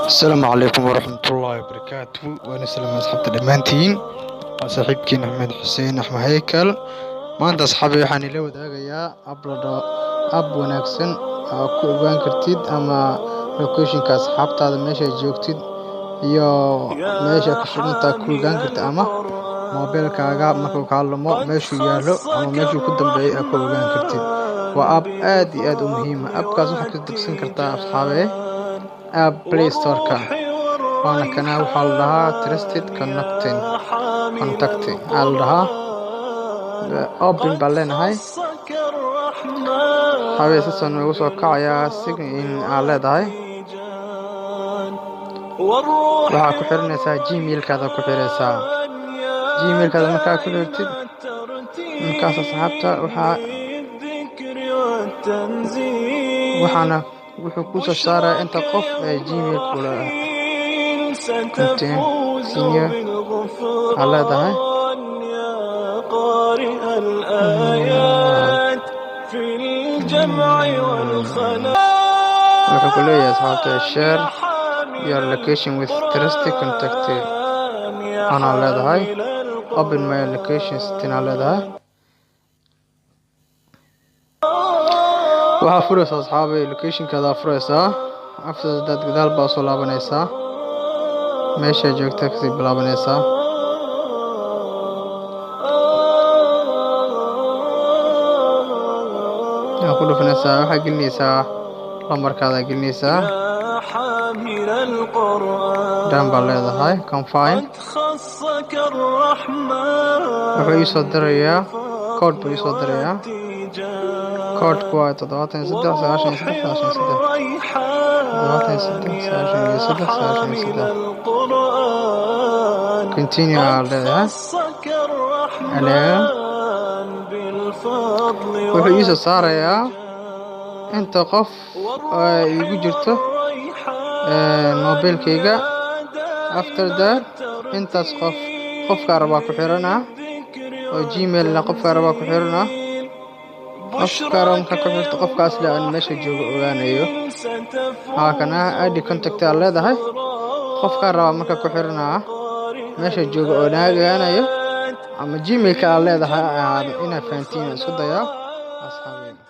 السلام عليكم ورحمة الله وبركاته، وأنا سلام أصحاب الإيمانتين وصاحبكين أحمد حسين أحمد هيكل. maanta asxaabi waxaan ila wadaagayaa ab wanaagsan oo ku ogaan kartid ama locationka asxaabtaada meesha joogtid iyo meesha ku sugantaa ku ogaan kartid ama mobilkaaga markuu ka lumo meeshuu yaalo ama meeshuu ku dambeeyay ku ogaan kartid. waa ab aad iyo aad u muhiim ah. abkaas waxaad ka degsan kartaa asxaabe app play store-ka waana kana waxaa la dhahaa trusted contacting aa la dhahaa open baan leenahay habeesasan ugu soo kacayaa sign in aa leedahay waxaa ku xiranaysaa gmailkaada ku xiraysaa gmailkaada markaa ku xirtid markaas asxaabta waxaana wuxuu ku soo saaraa inta qof ee gmail kula contain senior aa leedahay قارئ الآيات في الجمع والخلاء وحكوا لي يا أصحابي share your location with trusted contact أنا على هاي open my location ستين على هاي waxaa furaysa asxaabi locationkaada furaysa after that gadaal baa soo laabanaysaa meesha joogta kasii bilaabanaysaa ku dhufanaysaa waxaa gelinaysaa lambarkaada gelinaysaa dhan baa leedahay confine wuxuu iisoo dirayaa code buu iisoo dirayaa codku waa 73 continue aa leedahay wuxuu iisoo saarayaa inta qof igu jirto mobilkayga after that intaas qofka rabaa ku xiranaa oo gmailna qofka rabaa ku xiranaa qofka rabaa ku xirto qofkaas la aan meesha joogo ogaanayo kana id contact aa leedahay qofka rabaa marka ku xiranaa meesha joogo oo ogaanayo ama gmailka aa leedahay inaad fahantiin isku dayaa asxaabiga.